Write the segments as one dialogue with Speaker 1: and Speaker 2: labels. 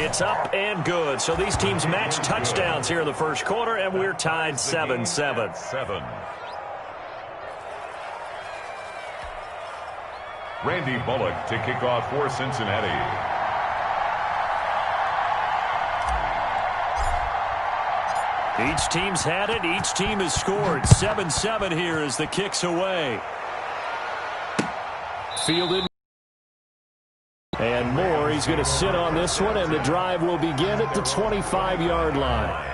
Speaker 1: It's up and good. So these teams match touchdowns here in the first quarter, and we're tied 7-7.
Speaker 2: Randy Bullock to kick off for Cincinnati.
Speaker 1: Each team's had it. Each team has scored. 7-7 here as the kick's away. Fielded. And Moore, he's going to sit on this one, and the drive will begin at the 25-yard line.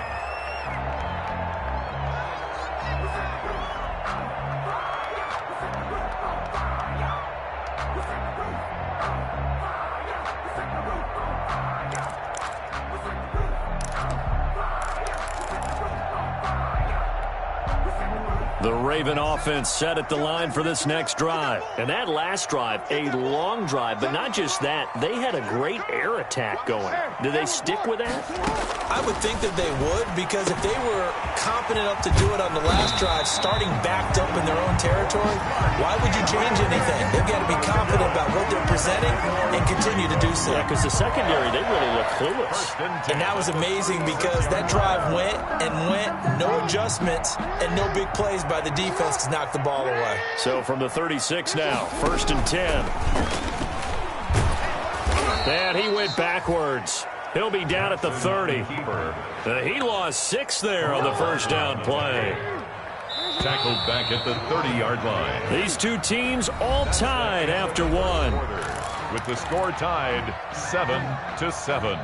Speaker 1: The Raven offense set at the line for this next drive. And that last drive, a long drive, but not just that. They had a great air attack going. Do they stick with that?
Speaker 3: I would think that they would, because if they were confident enough to do it on the last drive, starting backed up in their own territory, why would you change anything? They've got to be confident about what they're presenting and continue to do so.
Speaker 1: Yeah, because the secondary, they really look clueless.
Speaker 3: And that was amazing because that drive went and went, no adjustments, and no big plays by the defense to knock the ball away.
Speaker 1: So from the 36 now, 1st and 10. And he went backwards. He'll be down at the 30. He lost 6 there on the first down play.
Speaker 2: Tackled back at the 30-yard line.
Speaker 1: These two teams all tied after one.
Speaker 2: With the score tied 7-7.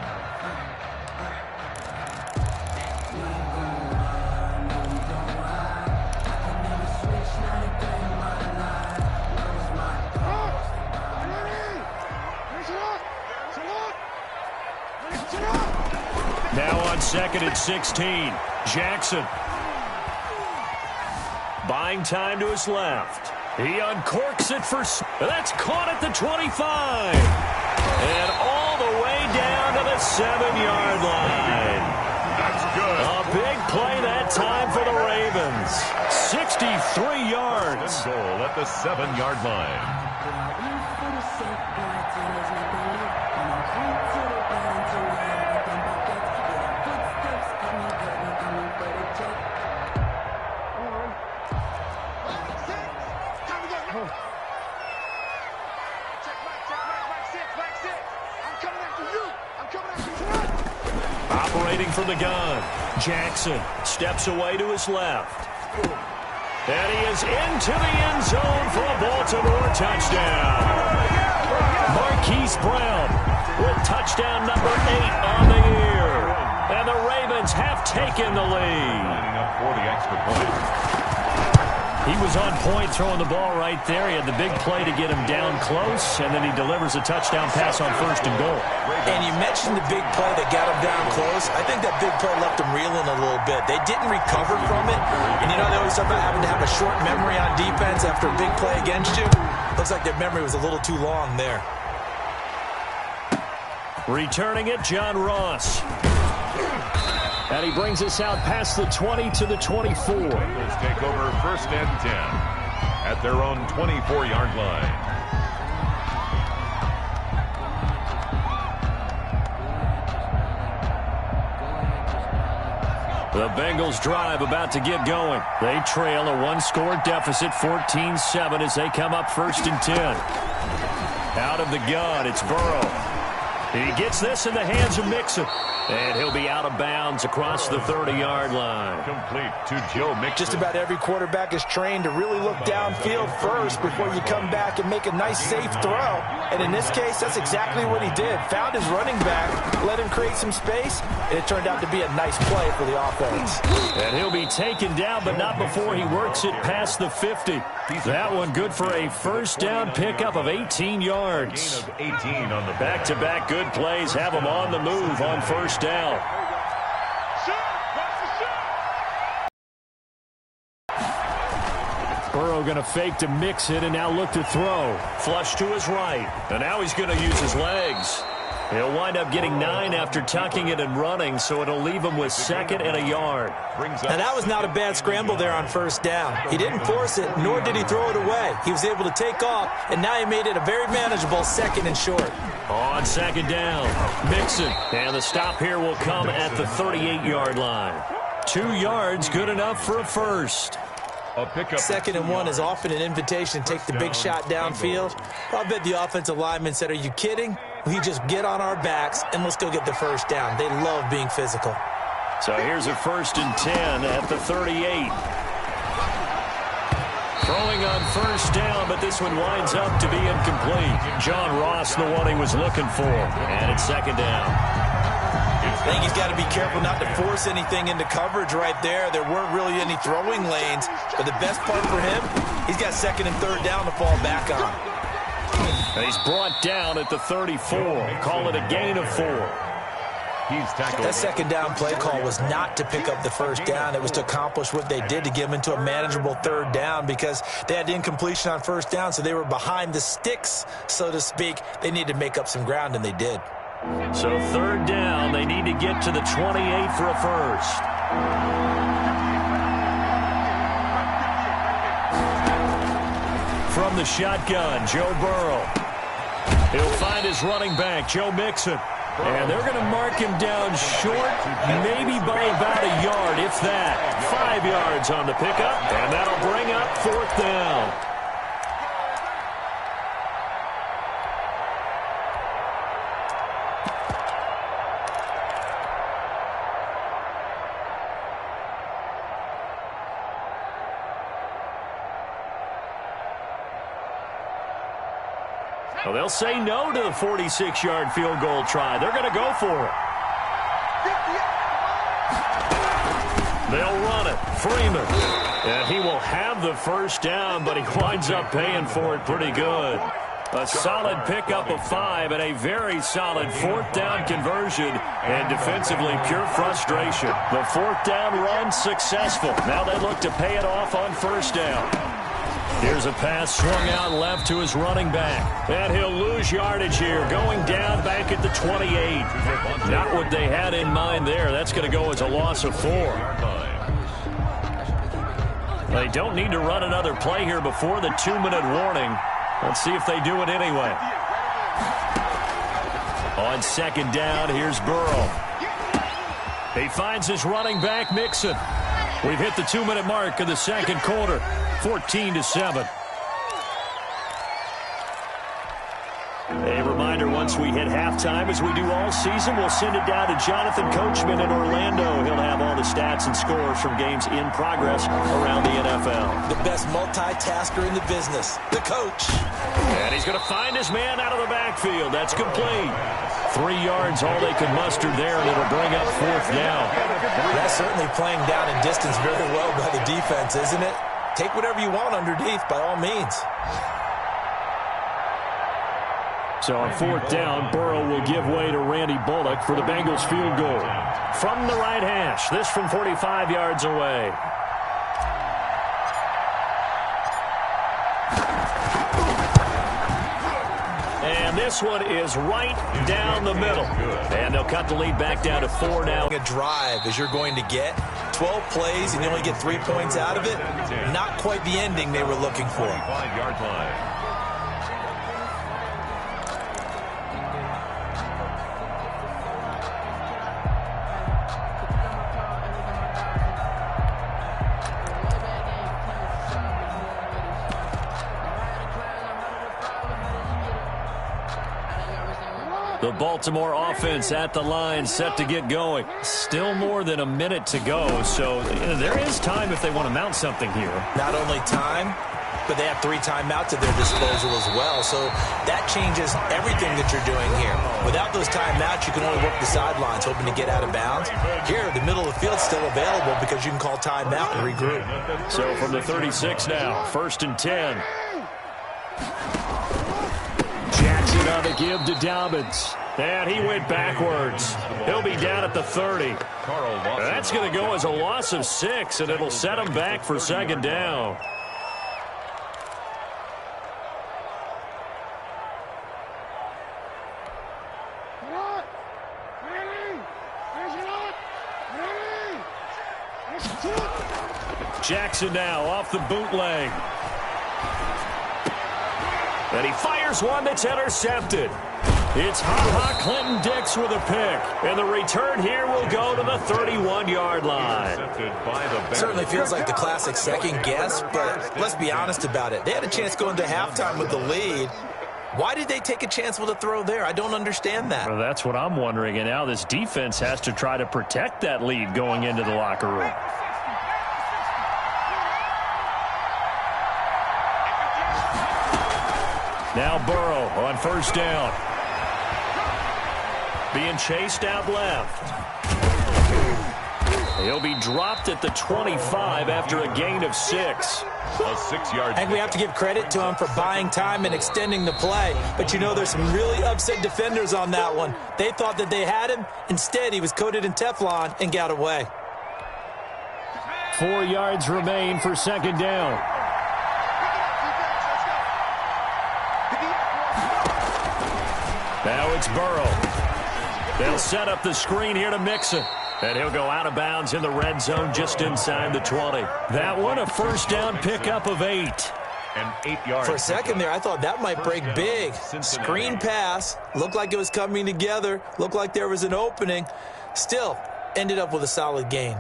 Speaker 1: Now on 2nd and 16. Jackson. Buying time to his left. He uncorks it for... That's caught at the 25. And all the way down to the 7-yard line.
Speaker 2: That's good.
Speaker 1: A big play that time for the Ravens. 63 yards.
Speaker 2: Goal at the 7-yard line.
Speaker 1: Operating from the gun. Jackson steps away to his left. And he is into the end zone for a Baltimore touchdown. Marquise Brown with touchdown number 8 on the year. And the Ravens have taken the lead.
Speaker 2: Lining up for the extra point.
Speaker 1: He was on point throwing the ball right there. He had the big play to get him down close, and then he delivers a touchdown pass on 1st and goal.
Speaker 3: And you mentioned the big play that got him down close. I think that big play left him reeling a little bit. They didn't recover from it. And, you know, they always talk about having to have a short memory on defense after a big play against you. Looks like their memory was a little too long there.
Speaker 1: Returning it, John Ross. And he brings us out past the 20 to the 24.
Speaker 2: Bengals take over 1st and 10 at their own 24-yard line.
Speaker 1: The Bengals drive about to get going. They trail a one-score deficit, 14-7, as they come up 1st and 10. Out of the gun, it's Burrow. He gets this in the hands of Mixon. And he'll be out of bounds across the 30-yard line.
Speaker 2: Complete to Joe Mixon.
Speaker 3: Just about every quarterback is trained to really look downfield first before you come back and make a nice, safe throw. And in this case, that's exactly what he did. Found his running back, let him create some space, and it turned out to be a nice play for the offense.
Speaker 1: And he'll be taken down, but not before he works it past the 50. That one good for a first down pickup of 18 yards.
Speaker 2: Gain of 18 on the
Speaker 1: back-to-back good plays have him on the move on first down. Burrow going to fake to mix it and now look to throw. Flush to his right. And now he's going to use his legs. He'll wind up getting 9 after tucking it and running, so it'll leave him with 2nd and a yard.
Speaker 3: Now, that was not a bad scramble there on 1st down. He didn't force it, nor did he throw it away. He was able to take off, and now he made it a very manageable 2nd and short.
Speaker 1: On 2nd down, Mixon. And the stop here will come at the 38-yard line. 2 yards, good enough for a first.
Speaker 2: A pickup.
Speaker 3: 2nd and 1 is often an invitation to take the big shot downfield. I bet the offensive lineman said, "Are you kidding? We just get on our backs and let's go get the 1st down." They love being physical.
Speaker 1: So here's a 1st and 10 at the 38. Throwing on 1st down, but this one winds up to be incomplete. John Ross, the one he was looking for. And it's 2nd down.
Speaker 3: I think he's got to be careful not to force anything into coverage right there. There weren't really any throwing lanes. But the best part for him, he's got 2nd and 3rd down to fall back on.
Speaker 1: And he's brought down at the 34. Call it a gain of 4.
Speaker 2: He's tackled.
Speaker 3: That 2nd down play call was not to pick up the 1st down. It was to accomplish what they did to get him into a manageable 3rd down because they had incompletion on 1st down, so they were behind the sticks, so to speak. They needed to make up some ground, and they did.
Speaker 1: So 3rd down, they need to get to the 28 for a first. From the shotgun, Joe Burrow. He'll find his running back, Joe Mixon. And they're going to mark him down short, maybe by about a yard, if that. 5 yards on the pickup, and that'll bring up 4th down. Well, they'll say no to the 46-yard field goal try. They're going to go for it. They'll run it. Freeman. And he will have the 1st down, but he winds up paying for it pretty good. A solid pickup of 5 and a very solid 4th down conversion. And defensively, pure frustration. The 4th down run successful. Now they look to pay it off on 1st down. Here's a pass swung out left to his running back. And he'll lose yardage here, going down back at the 28. Not what they had in mind there. That's going to go as a loss of 4. They don't need to run another play here before the 2-minute warning. Let's see if they do it anyway. On 2nd down, here's Burrow. He finds his running back, Mixon. We've hit the 2-minute mark of the 2nd quarter. 14-7. A reminder, once we hit halftime, as we do all season, we'll send it down to Jonathan Coachman in Orlando. He'll have all the stats and scores from games in progress around the NFL.
Speaker 3: The best multitasker in the business, the coach.
Speaker 1: And he's going to find his man out of the backfield. That's complete. 3 yards, all they could muster there, and it'll bring up 4th down.
Speaker 3: That's certainly playing down in distance very well by the defense, isn't it? Take whatever you want underneath, by all means.
Speaker 1: So on 4th down, Burrow will give way to Randy Bullock for the Bengals field goal. From the right hash, this from 45 yards away. And this one is right down the middle. And they'll cut the lead back down to 4 now.
Speaker 3: A drive as you're going to get 12 plays and you only get 3 points out of it. Not quite the ending they were looking for.
Speaker 2: 5-yard line.
Speaker 1: The Baltimore offense at the line, set to get going. Still more than a minute to go, so there is time if they want to mount something here.
Speaker 3: Not only time, but they have 3 timeouts at their disposal as well, so that changes everything that you're doing here. Without those timeouts, you can only work the sidelines, hoping to get out of bounds. Here, the middle of the field's still available because you can call timeout and regroup.
Speaker 1: So from the 36 now, 1st and 10. Jackson on the give to Dobbins. And he went backwards. He'll be down at the 30. That's going to go as a loss of 6, and it'll set him back for 2nd down. Jackson now off the bootleg. And he fires one that's intercepted. It's Ha-Ha Clinton-Dix with a pick. And the return here will go to the 31-yard line.
Speaker 3: Certainly feels like the classic second guess, but let's be honest about it. They had a chance going to halftime with the lead. Why did they take a chance with a throw there? I don't understand that.
Speaker 1: Well, that's what I'm wondering. And now this defense has to try to protect that lead going into the locker room. Now Burrow on first down. Being chased out left. He'll be dropped at the 25 after a gain of 6.
Speaker 2: A 6-yard.
Speaker 3: I think we have to give credit to him for buying time and extending the play. But, you know, there's some really upset defenders on that one. They thought that they had him. Instead, he was coated in Teflon and got away.
Speaker 1: 4 yards remain for second down. Now it's Burrow. They'll set up the screen here to Mixon. And he'll go out of bounds in the red zone just inside the 20. That one a first down pickup of 8.
Speaker 2: And 8 yards.
Speaker 3: For a second there, I thought that might break big. Screen pass. Looked like it was coming together. Looked like there was an opening. Still, ended up with a solid gain.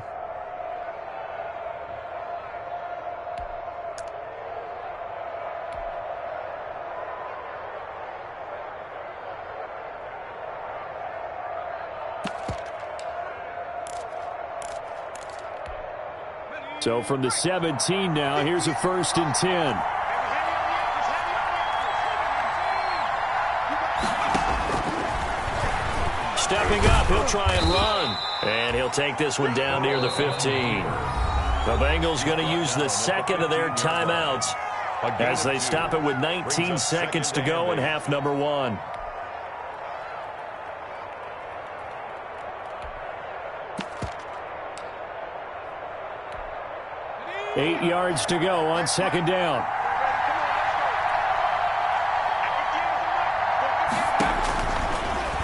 Speaker 1: So from the 17 now, here's a 1st and 10. Stepping up, he'll try and run. And he'll take this one down near the 15. The Bengals going to use the second of their timeouts as they stop it with 19 seconds to go in half number 1. Eight yards to go on second down.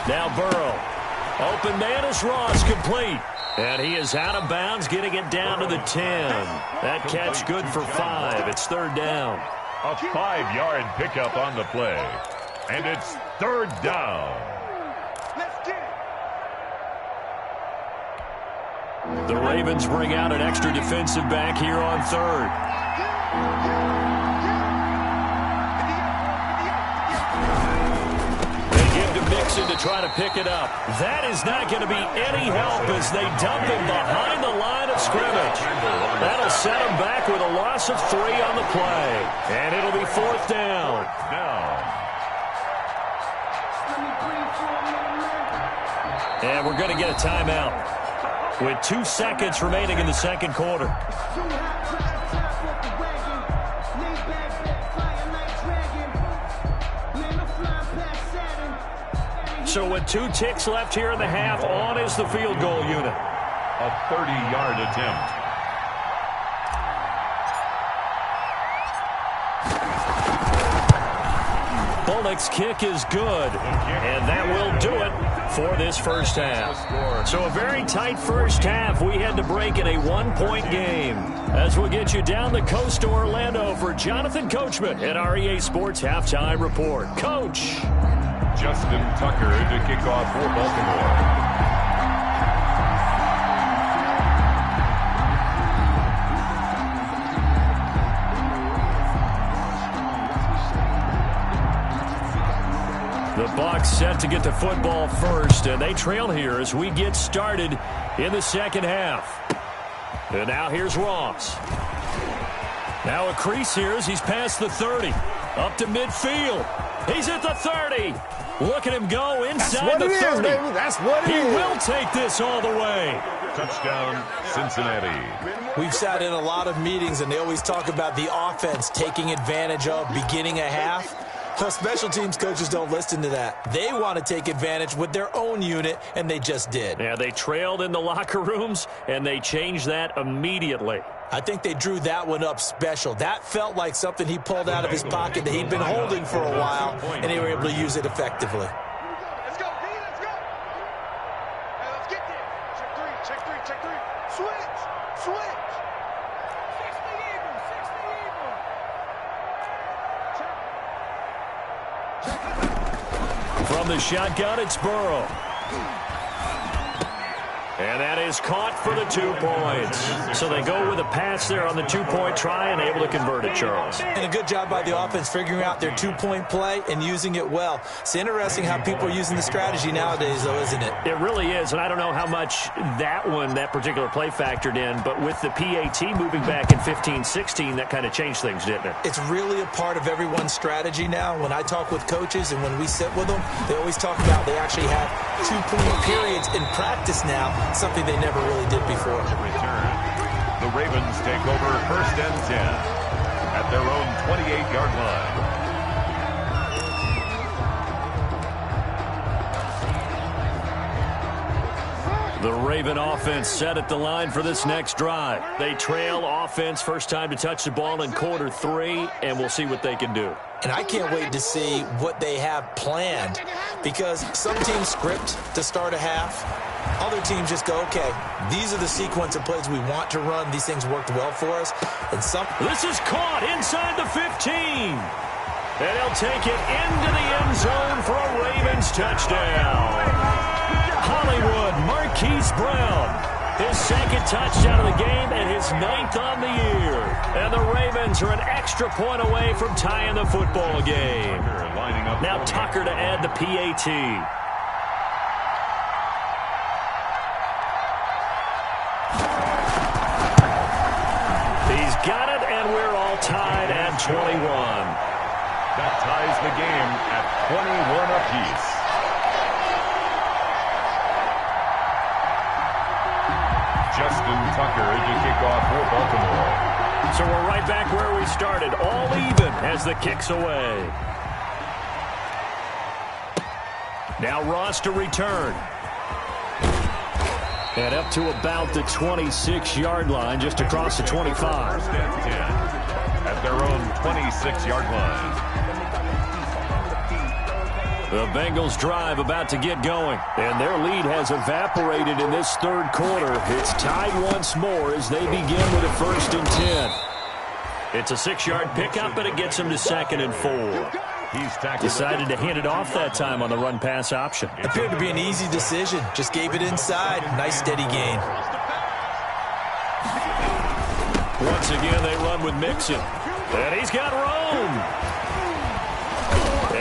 Speaker 1: Now Burrow. Open man is Ross, complete. And he is out of bounds, getting it down to the 10. That catch good for 5. It's third down.
Speaker 2: A 5-yard pickup on the play. And it's third down.
Speaker 1: The Ravens bring out an extra defensive back here on third. They give to Mixon to try to pick it up. That is not going to be any help as they dump him behind the line of scrimmage. That'll set him back with a loss of 3 on the play. And it'll be fourth down. And we're going to get a timeout with 2 seconds remaining in the second quarter. So with 2 ticks left here in the half, on is the field goal unit.
Speaker 2: A 30-yard attempt.
Speaker 1: Bullock's kick is good, and that will do it for this first half. So a very tight first half. We had to break in a 1-point game. As we'll get you down the coast to Orlando for Jonathan Coachman at our EA Sports Halftime Report. Coach.
Speaker 2: Justin Tucker to kick off for Baltimore. The
Speaker 1: Bucs set to get the football first, and they trail here as we get started in the second half. And now here's Ross. Now a crease here as he's past the 30. Up to midfield. He's at the 30. Look at him go inside the 30.
Speaker 4: Baby. That's what it is.
Speaker 1: He will take this all the way.
Speaker 2: Touchdown, Cincinnati.
Speaker 3: We've sat in a lot of meetings, and they always talk about the offense taking advantage of beginning a half. Well, special teams coaches don't listen to that. They want to take advantage with their own unit, and they just did.
Speaker 1: Yeah, they trailed in the locker rooms, and they changed that immediately.
Speaker 3: I think they drew that one up special. That felt like something he pulled out of his pocket that he'd been holding for a while, and they were able to use it effectively.
Speaker 4: Let's go, D, let's go. Hey, let's get there. Check three. Switch. Switch.
Speaker 1: From the shotgun, it's Burrow. And that is caught for the 2 points. So they go with a pass there on the 2-point try and able to convert it, Charles.
Speaker 3: And a good job by the offense figuring out their 2-point play and using it well. It's interesting how people are using the strategy nowadays, though, isn't it?
Speaker 1: It really is, and I don't know how much that particular play factored in, but with the PAT moving back in 15-16, that kind of changed things, didn't it?
Speaker 3: It's really a part of everyone's strategy now. When I talk with coaches and when we sit with them, they always talk about they actually have 2-point periods in practice now, something they never really did before.
Speaker 2: Return. The Ravens take over 1st and 10 at their own 28-yard line.
Speaker 1: The Raven offense set at the line for this next drive. They trail offense first time to touch the ball in quarter 3, and we'll see what they can do.
Speaker 3: And I can't wait to see what they have planned, because some teams script to start a half. Other teams just go, okay, these are the sequence of plays we want to run. These things worked well for us. And
Speaker 1: this is caught inside the 15. And he'll take it into the end zone for a Ravens touchdown. Hollywood Marquise Brown, his 2nd touchdown of the game and his 9th on the year. And the Ravens are an extra point away from tying the football game. Now Tucker to add the PAT. Got it, and we're all tied at 21.
Speaker 2: That ties the game at 21 apiece. Justin Tucker to kick off for Baltimore.
Speaker 1: So we're right back where we started, all even as the kick's away. Now Ross to return. And up to about the 26-yard line, just across the 25.
Speaker 2: 1st and 10 at their own 26-yard line.
Speaker 1: The Bengals drive about to get going. And their lead has evaporated in this 3rd quarter. It's tied once more as they begin with a 1st and 10. It's a 6-yard pickup, but it gets them to 2nd and 4. Decided to hand it off that time on the run-pass option.
Speaker 3: Appeared to be an easy decision. Just gave it inside. Nice, steady gain.
Speaker 1: Once again, they run with Mixon. And he's got room.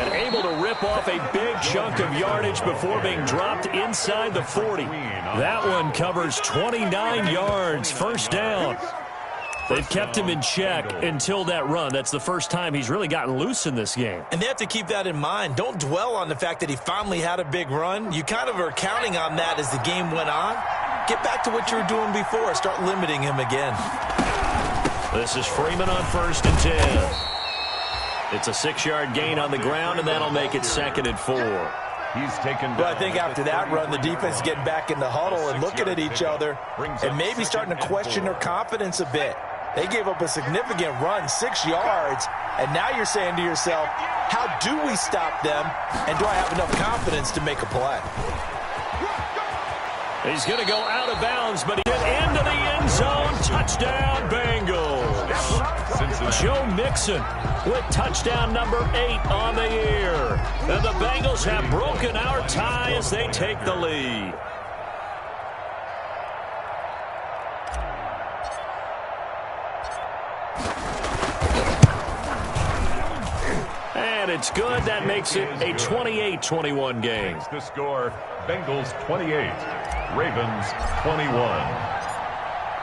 Speaker 1: And able to rip off a big chunk of yardage before being dropped inside the 40. That one covers 29 yards. 1st down. They've kept him in check until that run. That's the first time he's really gotten loose in this game.
Speaker 3: And they have to keep that in mind. Don't dwell on the fact that he finally had a big run. You kind of are counting on that as the game went on. Get back to what you were doing before. Start limiting him again.
Speaker 1: This is Freeman on 1st and 10. It's a 6-yard gain on the ground, and that'll make it 2nd and 4.
Speaker 2: He's taken down.
Speaker 3: But I think after that run, the defense is getting back in the huddle and looking at each other and maybe starting to question their confidence a bit. They gave up a significant run, 6 yards, and now you're saying to yourself, how do we stop them, and do I have enough confidence to make a play?
Speaker 1: He's going to go out of bounds, but he get into the end zone. Touchdown, Bengals. Joe Mixon with touchdown number 8 on the year. And the Bengals have broken our tie as they take the lead. And it's good. That makes it a 28-21 game.
Speaker 2: The score, Bengals 28, Ravens 21.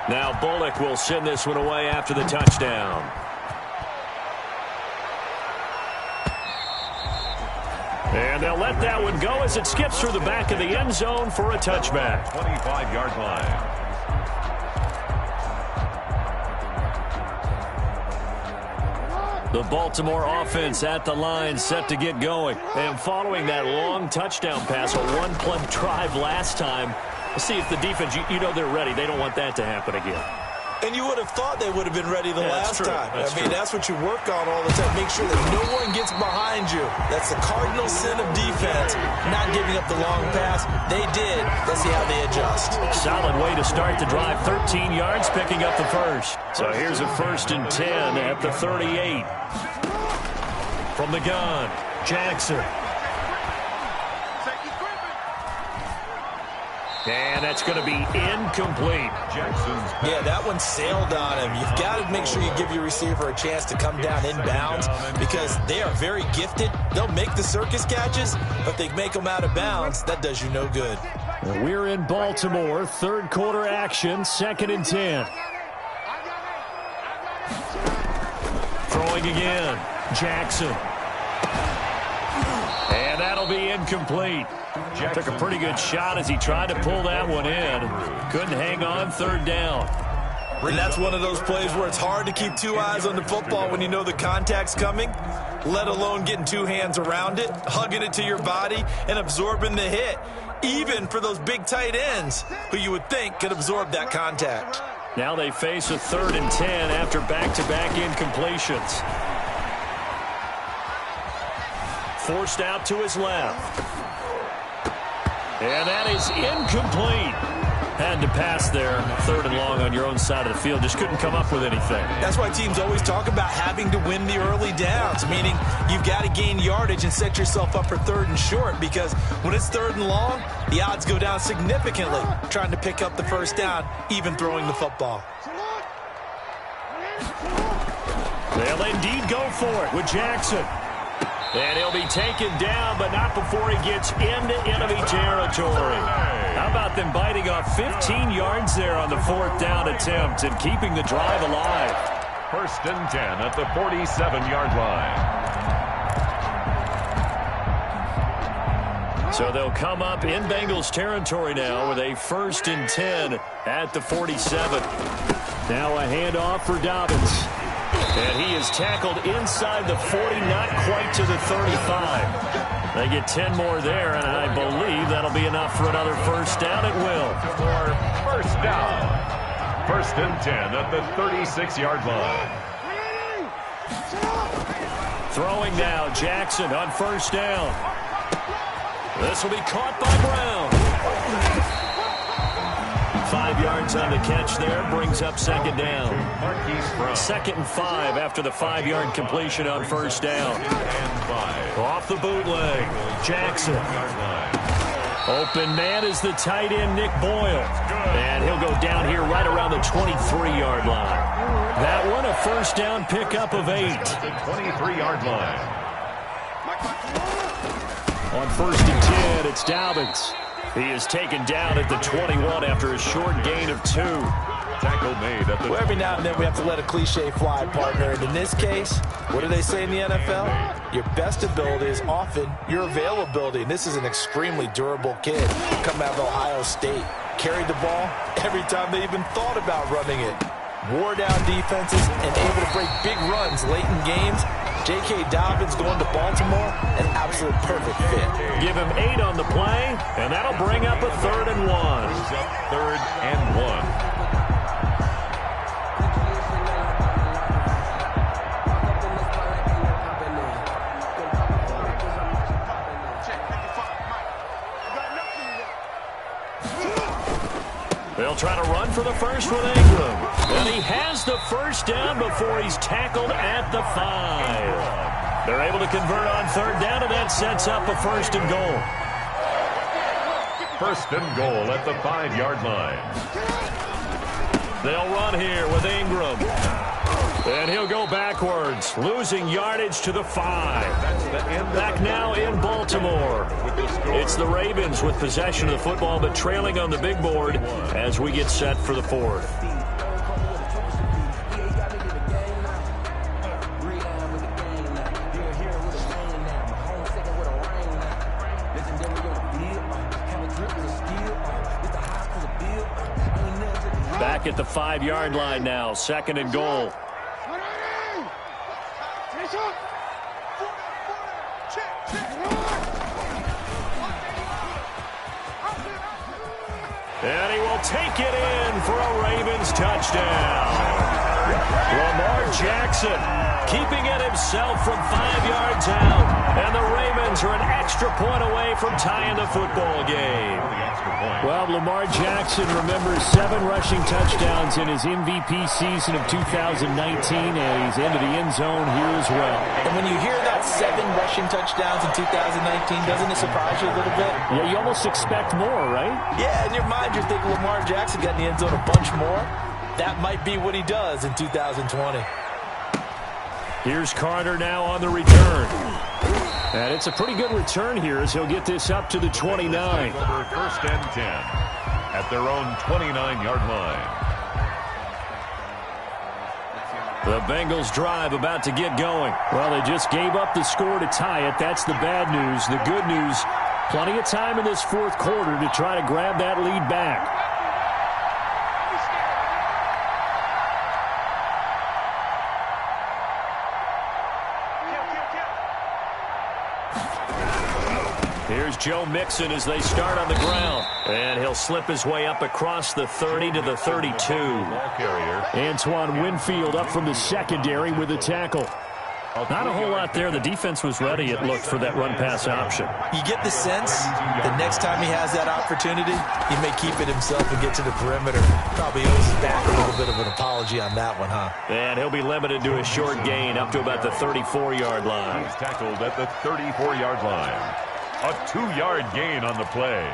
Speaker 1: Now Bullock will send this one away after the touchdown. And they'll let that one go as it skips through the back of the end zone for a touchback.
Speaker 2: 25-yard line.
Speaker 1: The Baltimore offense at the line set to get going. And following that long touchdown pass, a one-play drive last time, let's see if the defense, you know they're ready. They don't want that to happen again.
Speaker 3: And you would have thought they would have been ready the last time.
Speaker 1: That's
Speaker 3: I mean, that's what you work on all the time. Make sure that no one gets behind you. That's the cardinal sin of defense, not giving up the long pass. They did. Let's see how they adjust.
Speaker 1: Solid way to start the drive. 13 yards, picking up the first. So here's a 1st and 10 at the 38. From the gun, Jackson. And that's going to be incomplete.
Speaker 3: Yeah, that one sailed on him. You've got to make sure you give your receiver a chance to come down inbounds because they are very gifted. They'll make the circus catches, but they make them out of bounds. That does you no good.
Speaker 1: We're in Baltimore. 3rd quarter action, 2nd and 10. Throwing again, Jackson. And that'll be incomplete. Took a pretty good shot as he tried to pull that one in. Couldn't hang on, 3rd down.
Speaker 3: And that's one of those plays where it's hard to keep 2 eyes on the football when you know the contact's coming, let alone getting 2 hands around it, hugging it to your body, and absorbing the hit, even for those big tight ends who you would think could absorb that contact.
Speaker 1: Now they face a 3rd and 10 after back-to-back incompletions. Forced out to his left. And that is incomplete. Had to pass there. 3rd and long on your own side of the field. Just couldn't come up with anything.
Speaker 3: That's why teams always talk about having to win the early downs, meaning you've got to gain yardage and set yourself up for 3rd and short because when it's 3rd and long, the odds go down significantly trying to pick up the 1st down, even throwing the football.
Speaker 1: They'll indeed go for it with Jackson. And he'll be taken down, but not before he gets into enemy territory. How about them biting off 15 yards there on the 4th down attempt and keeping the drive alive?
Speaker 2: 1st and 10 at the 47-yard line.
Speaker 1: So they'll come up in Bengals territory now with a 1st and 10 at the 47. Now a handoff for Dobbins. And he is tackled inside the 40, not quite to the 35. They get 10 more there, and I believe that'll be enough for another 1st down. It will.
Speaker 2: For 1st down. 1st and 10 at the 36-yard line.
Speaker 1: Throwing now, Jackson on 1st down. This will be caught by Brown. 5 yards on the catch there, brings up 2nd down. 2nd and 5 after the 5-yard completion on 1st down. Off the bootleg, Jackson. Open man is the tight end, Nick Boyle. And he'll go down here right around the 23-yard line. That one, a 1st down pickup of 8.
Speaker 2: 23-yard line.
Speaker 1: On 1st and 10, it's Dobbins. He is taken down at the 21 after a short gain of 2.
Speaker 2: Tackle made at the
Speaker 3: Well, every now and then we have to let a cliche fly, partner. And in this case, what do they say in the NFL? Your best ability is often your availability. And this is an extremely durable kid coming out of Ohio State. Carried the ball every time they even thought about running it. Wore down defenses and able to break big runs late in games. J.K. Dobbins going to Baltimore, an absolute perfect fit.
Speaker 1: Give him 8 on the play, and that'll bring up a 3rd and 1.
Speaker 2: 3rd and 1.
Speaker 1: They'll try to run for the first with Ingram. And he has the 1st down before he's tackled at the 5. They're able to convert on 3rd down, and that sets up a 1st and goal.
Speaker 2: 1st and goal at the 5-yard line.
Speaker 1: They'll run here with Ingram. And he'll go backwards, losing yardage to the 5. Back now in Baltimore. It's the Ravens with possession of the football, but trailing on the big board as we get set for the 4th. Back at the 5-yard line now, 2nd and goal. And he will take it in for a Ravens touchdown. Lamar Jackson keeping it himself from 5 yards out. And the Ravens are an extra point away from tying the football game.
Speaker 5: Well, Lamar Jackson remembers 7 rushing touchdowns in his MVP season of 2019, and he's into the end zone here as well.
Speaker 3: And when you hear that 7 rushing touchdowns in 2019, doesn't it surprise you a little bit?
Speaker 5: Yeah, you almost expect more, right?
Speaker 3: Yeah, in your mind you're thinking Lamar Jackson got in the end zone a bunch more. That might be what he does in 2020.
Speaker 1: Here's Carter now on the return. And it's a pretty good return here as he'll get this up to the 29.
Speaker 2: Over 1st and 10 at their own 29-yard line.
Speaker 1: The Bengals drive about to get going.
Speaker 5: Well, they just gave up the score to tie it. That's the bad news. The good news, plenty of time in this 4th quarter to try to grab that lead back.
Speaker 1: Here's Joe Mixon as they start on the ground. And he'll slip his way up across the 30 to the 32.
Speaker 5: Antoine Winfield up from the secondary with a tackle.
Speaker 1: Not a whole lot there. The defense was ready, it looked, for that run-pass option.
Speaker 3: You get the sense that next time he has that opportunity, he may keep it himself and get to the perimeter. Probably owes his back a little bit of an apology on that one, huh?
Speaker 1: And he'll be limited to a short gain up to about the 34-yard line.
Speaker 2: He's tackled at the 34-yard line. A 2-yard gain on the play.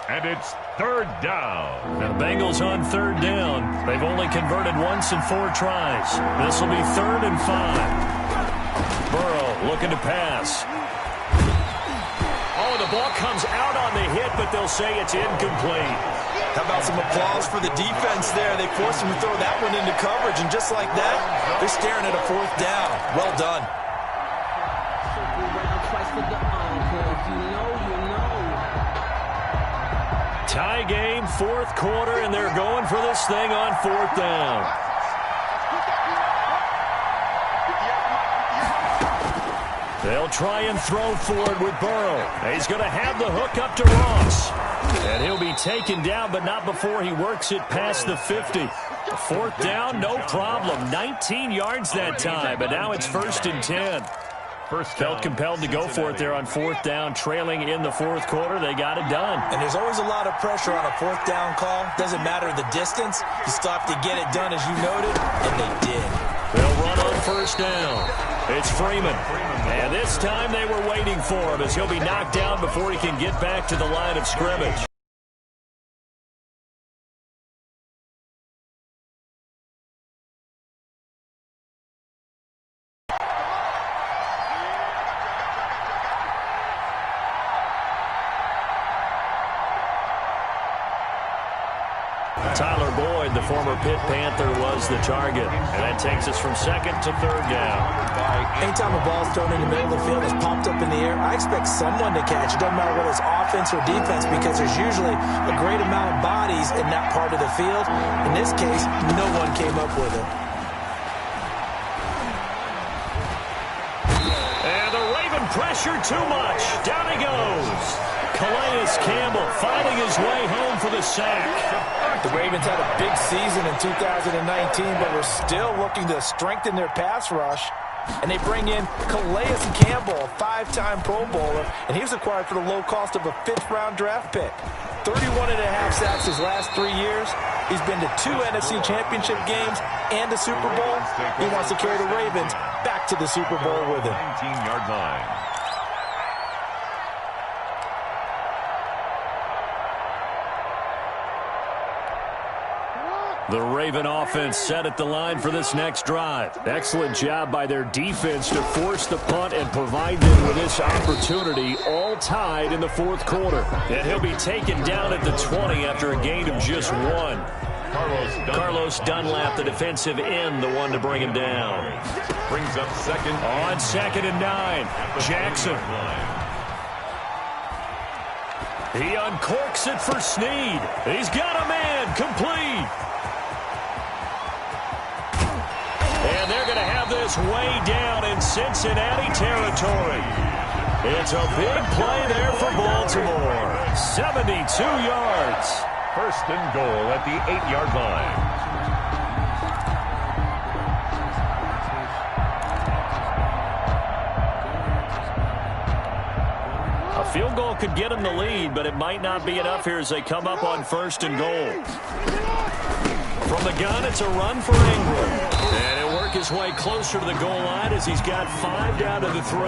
Speaker 2: And it's 3rd down.
Speaker 1: Now the Bengals on 3rd down. They've only converted once in 4 tries. This will be 3rd and 5. Burrow looking to pass. Oh, the ball comes out on the hit, but they'll say it's incomplete.
Speaker 3: How about some applause for the defense there? They forced him to throw that one into coverage, and just like that, they're staring at a 4th down. Well done.
Speaker 1: Tie game, 4th quarter, and they're going for this thing on 4th down. They'll try and throw for it with Burrow. He's going to have the hook up to Ross. And he'll be taken down, but not before he works it past the 50. 4th down, no problem. 19 yards that time, but now it's 1st and 10. Felt compelled to go for it there on 4th down, trailing in the 4th quarter. They got it done.
Speaker 3: And there's always a lot of pressure on a 4th down call. Doesn't matter the distance. You still have to get it done, as you noted, and they did.
Speaker 1: They'll run on 1st down. It's Freeman. And this time they were waiting for him as he'll be knocked down before he can get back to the line of scrimmage. Tyler Boyd, the former Pitt Panther, was the target. And that takes us from 2nd to 3rd down.
Speaker 3: Anytime a ball's thrown in the middle of the field that's popped up in the air, I expect someone to catch. It doesn't matter whether it's offense or defense, because there's usually a great amount of bodies in that part of the field. In this case, no one came up with it.
Speaker 1: And the Raven pressure too much. Down he goes. Calais Campbell finding his way home for the sack.
Speaker 3: The Ravens had a big season in 2019, but we're still looking to strengthen their pass rush. And they bring in Calais Campbell, a 5-time Pro Bowler, and he was acquired for the low cost of a 5th-round draft pick. 31.5 sacks his last 3 years. He's been to 2 NFC Championship games and a Super Bowl. He wants to carry the Ravens back to the Super Bowl with him.
Speaker 2: 19-yard line.
Speaker 1: The Raven offense set at the line for this next drive.
Speaker 5: Excellent job by their defense to force the punt and provide them with this opportunity, all tied in the 4th quarter.
Speaker 1: And he'll be taken down at the 20 after a gain of just 1. Carlos Dunlap, the defensive end, the one to bring him down.
Speaker 2: Brings up 2nd.
Speaker 1: On 2nd and 9, Jackson. He uncorks it for Snead. He's got a man, complete. And they're going to have this way down in Cincinnati territory. It's a big play there for Baltimore. 72 yards.
Speaker 2: First and goal at the 8-yard line.
Speaker 1: A field goal could get them the lead, but it might not be enough here as they come up on first and goal. From the gun, it's a run for Ingram. And he'll work his way closer to the goal line as he's got 5 down to the 3.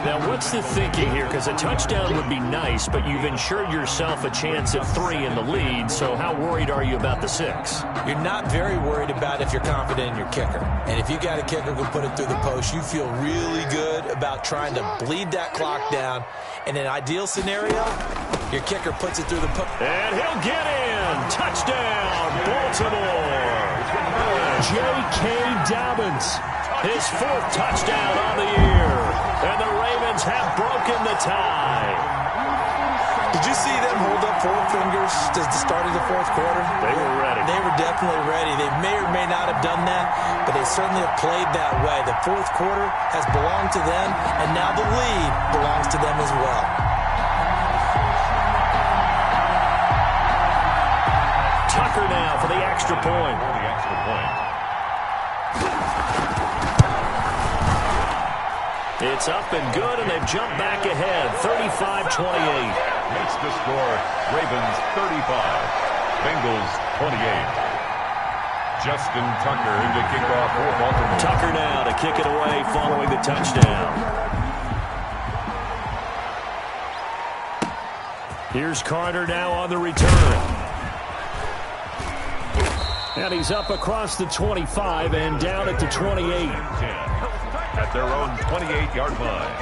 Speaker 1: Now, what's the thinking here? Because a touchdown would be nice, but you've ensured yourself a chance at 3 in the lead, so how worried are you about the 6?
Speaker 3: You're not very worried about if you're confident in your kicker. And if you got a kicker who put it through the post, you feel really good about trying to bleed that clock down. In an ideal scenario, your kicker puts it through the post.
Speaker 1: And he'll get in. Touchdown, Baltimore. J.K. Dobbins, his 4th touchdown on the year. And the Ravens have broken the tie.
Speaker 3: Did you see them hold up 4 fingers at the start of the 4th quarter?
Speaker 1: They were ready.
Speaker 3: They were definitely ready. They may or may not have done that, but they certainly have played that way. The 4th quarter has belonged to them, and now the lead belongs to them as well.
Speaker 1: Tucker now for the extra point. It's up and good, and they've jumped back ahead, 35-28.
Speaker 2: Makes the score Ravens 35, Bengals 28. Justin Tucker in to kick off for Baltimore.
Speaker 1: Tucker now to kick it away following the touchdown. Here's Carter now on the return. And he's up across the 25 and down at the 28.
Speaker 2: At their own 28-yard line.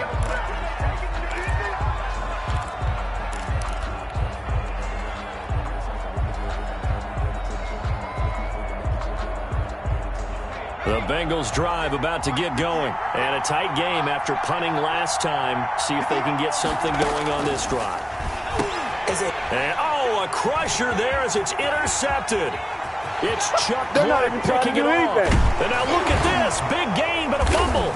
Speaker 1: The Bengals drive about to get going. And a tight game after punting last time. See if they can get something going on this drive. And, a crusher there as it's intercepted. It's Chuck Clark picking it off. And now look at this. Big gain, but a fumble.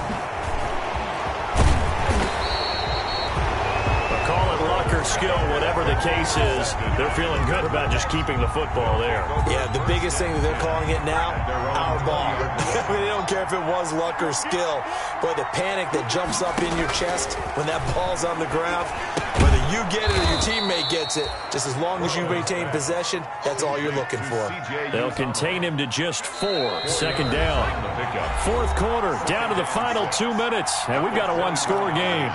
Speaker 1: Call it luck or skill, whatever the case is. They're feeling good about just keeping the football there.
Speaker 3: Yeah, the biggest thing that they're calling it now, our ball. I mean, they don't care if it was luck or skill. Boy, the panic that jumps up in your chest when that ball's on the ground, whether you get it or your teammate gets it, just as long as you maintain possession, that's all you're looking for.
Speaker 1: They'll contain him to just 4. Second down. 4th quarter, down to the final 2 minutes, and we've got a one-score game.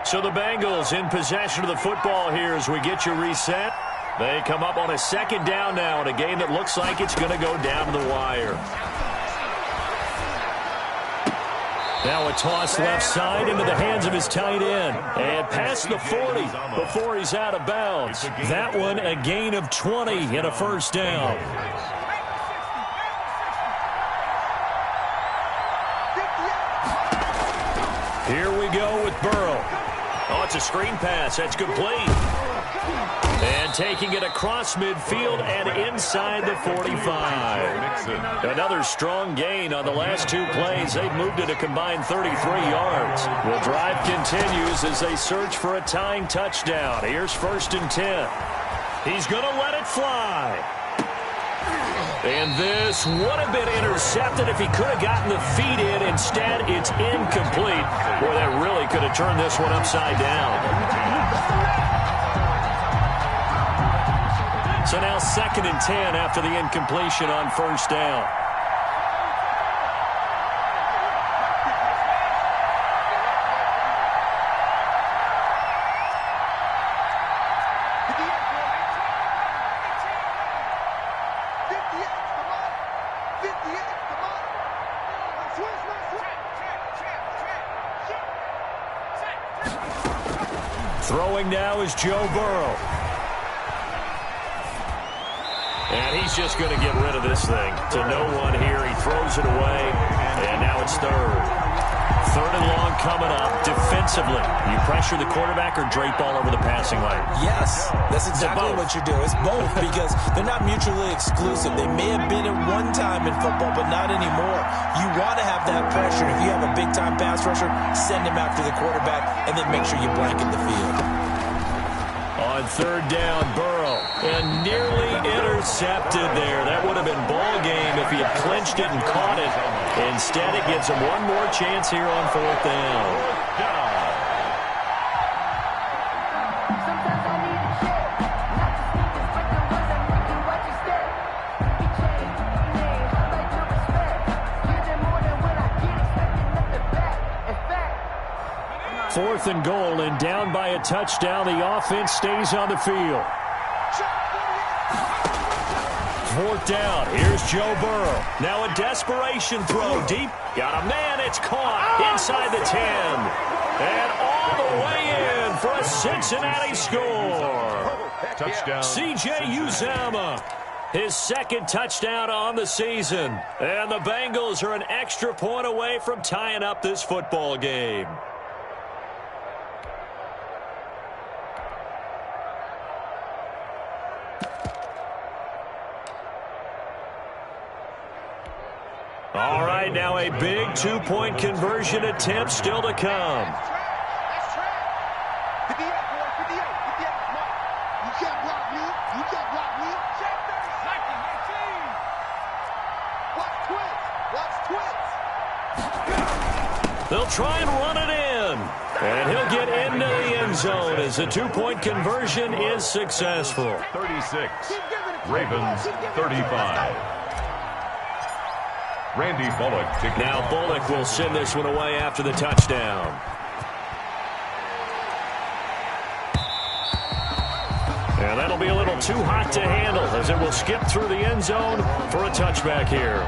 Speaker 1: So the Bengals in possession of the football here as we get you reset. They come up on a second down now in a game that looks like it's going to go down to the wire. Now a toss left side into the hands of his tight end. And past the 40 before he's out of bounds. That one a gain of 20 and a first down. Here we go with Burrow. Oh, it's a screen pass. That's complete. And taking it across midfield and inside the 45. Another strong gain on the last 2 plays. They've moved it a combined 33 yards. The drive continues as they search for a tying touchdown. Here's 1st and 10. He's going to let it fly. And this would have been intercepted if he could have gotten the feet in. Instead, it's incomplete. Boy, that really could have turned this one upside down. So now 2nd and 10 after the incompletion on first down. Throwing now is Joe Burrow. And he's just going to get rid of this thing. To no one here. He throws it away. And now it's 3rd. 3rd and long coming up. Defending defensively? You pressure the quarterback or drape all over the passing lane?
Speaker 3: Yes, that's exactly what you do. It's both because they're not mutually exclusive. They may have been at one time in football, but not anymore. You want to have that pressure. If you have a big-time pass rusher, send him after the quarterback, and then make sure you blanket the field.
Speaker 1: On third down, Burrow, and nearly intercepted there. That would have been ball game if he had clinched it and caught it. Instead, it gives him one more chance here on fourth down. Fourth and goal, and down by a touchdown. The offense stays on the field. Fourth down. Here's Joe Burrow. Now a desperation throw deep. Got a man. It's caught inside the 10. And all the way in for a Cincinnati score.
Speaker 2: Touchdown.
Speaker 1: C.J. Uzomah. His second touchdown on the season. And the Bengals are an extra point away from tying up this football game. All right, now a big two-point conversion attempt still to come. They'll try and run it in. And he'll get into the end zone as the two-point conversion is successful.
Speaker 2: 36. Ravens 35. Randy Bullock.
Speaker 1: Now Bullock will send this one away after the touchdown. And that'll be a little too hot to handle as it will skip through the end zone for a touchback here.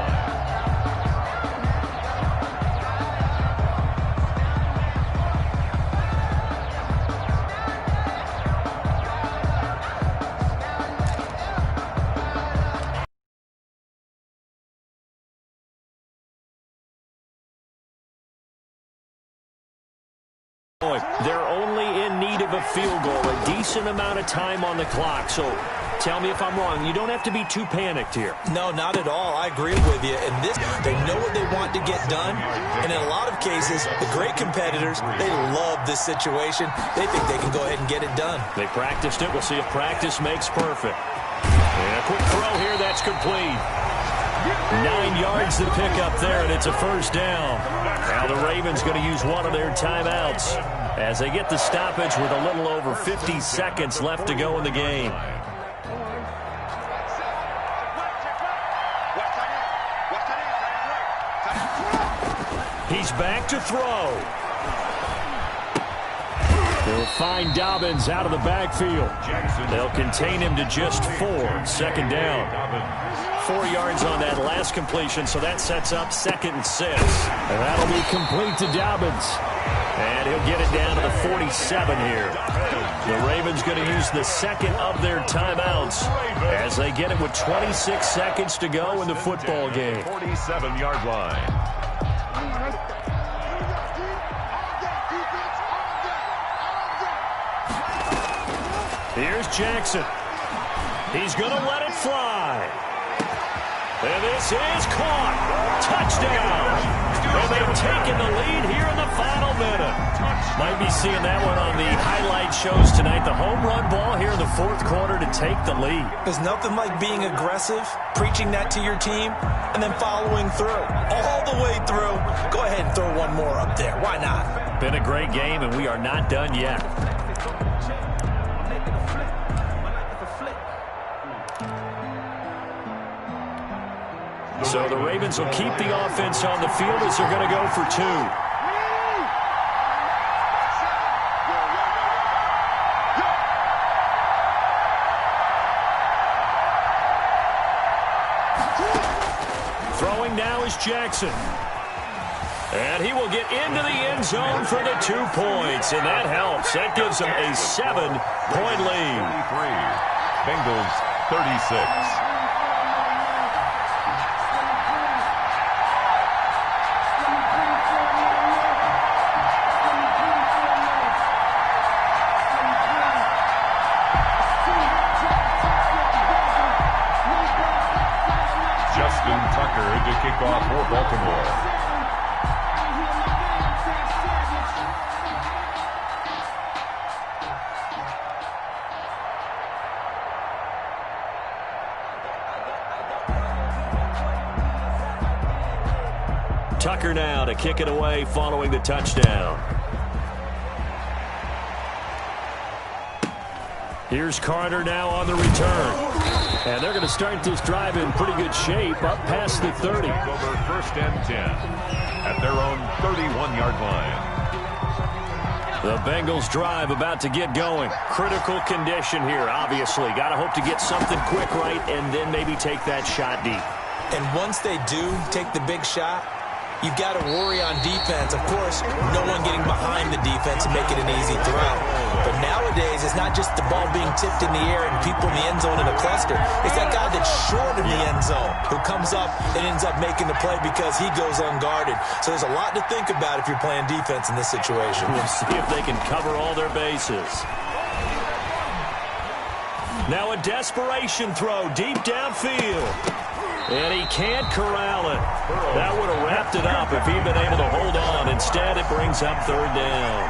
Speaker 1: They're only in need of a field goal, a decent amount of time on the clock. So tell me if I'm wrong. You don't have to be too panicked here.
Speaker 3: No, not at all. I agree with you. In this, they know what they want to get done. And in a lot of cases, the great competitors, they love this situation. They think they can go ahead and get it done.
Speaker 1: They practiced it. We'll see if practice makes perfect. And a quick throw here. That's complete. 9 yards to pick up there, and it's a first down. Now the Ravens going to use one of their timeouts as they get the stoppage with a little over 50 seconds left to go in the game. He's back to throw. They'll find Dobbins out of the backfield. They'll contain him to just 4. Second down. 4 yards on that last completion, so that sets up 2nd and 6. And that'll be complete to Dobbins. And he'll get it down to the 47 here. The Ravens going to use the second of their timeouts as they get it with 26 seconds to go in the football game.
Speaker 2: 47-yard line.
Speaker 1: Here's Jackson. He's going to let it fly. And this is caught. Touchdown. And they've taken the lead here in the final minute. Might be seeing that one on the highlight shows tonight. The home run ball here in the fourth quarter to take the lead.
Speaker 3: There's nothing like being aggressive, preaching that to your team, and then following through. All the way through. Go ahead and throw one more up there. Why not?
Speaker 1: Been a great game, and we are not done yet. So the Ravens will keep the offense on the field as they're going to go for 2. Throwing now is Jackson. And he will get into the end zone for the 2 points. And that helps. That gives them a 7-point lead.
Speaker 2: 33. Bengals 36.
Speaker 1: Tucker now to kick it away following the touchdown. Here's Carter now on the return. And they're going to start this drive in pretty good shape, up past the 30.
Speaker 2: Over 1st and 10 at their own 31-yard line.
Speaker 1: The Bengals drive about to get going. Critical condition here, obviously. Got to hope to get something quick right and then maybe take that shot deep.
Speaker 3: And once they do take the big shot, you've got to worry on defense. Of course, no one getting behind the defense and make it an easy throw. But nowadays, it's not just the ball being tipped in the air and people in the end zone in a cluster. It's that guy that's short in the end zone who comes up and ends up making the play because he goes unguarded. So there's a lot to think about if you're playing defense in this situation.
Speaker 1: We'll see if they can cover all their bases. Now a desperation throw deep downfield. And he can't corral it. That would have wrapped it up if he'd been able to hold on. Instead, it brings up 3rd down.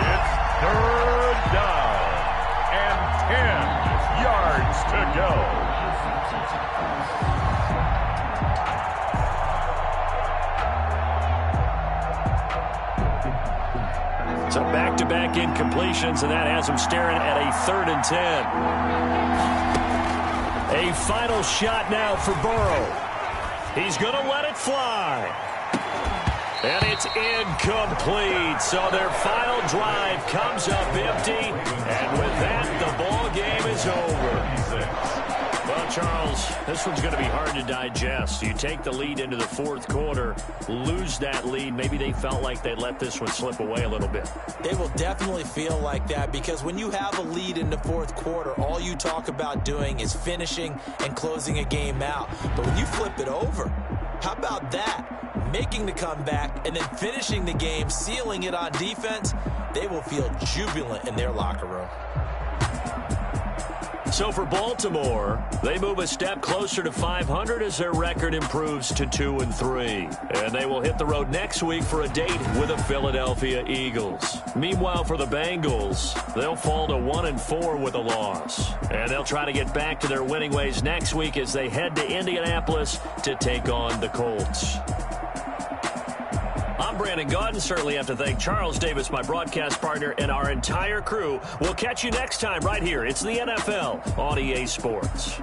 Speaker 2: It's 3rd down and 10 yards to go.
Speaker 1: So back-to-back incompletions, and that has him staring at a 3rd and 10. A final shot now for Burrow. He's going to let it fly. And it's incomplete. So their final drive comes up empty. And with that, the ball game is over. Well, Charles, this one's going to be hard to digest. You take the lead into the 4th quarter, lose that lead. Maybe they felt like they let this one slip away a little bit.
Speaker 3: They will definitely feel like that because when you have a lead in the 4th quarter, all you talk about doing is finishing and closing a game out. But when you flip it over, how about that? Making the comeback and then finishing the game, sealing it on defense, they will feel jubilant in their locker room.
Speaker 1: So for Baltimore, they move a step closer to 500 as their record improves to 2-3. And they will hit the road next week for a date with the Philadelphia Eagles. Meanwhile, for the Bengals, they'll fall to 1-4 with a loss. And they'll try to get back to their winning ways next week as they head to Indianapolis to take on the Colts. I'm Brandon Gaudin. Certainly have to thank Charles Davis, my broadcast partner, and our entire crew. We'll catch you next time right here. It's the NFL on EA Sports.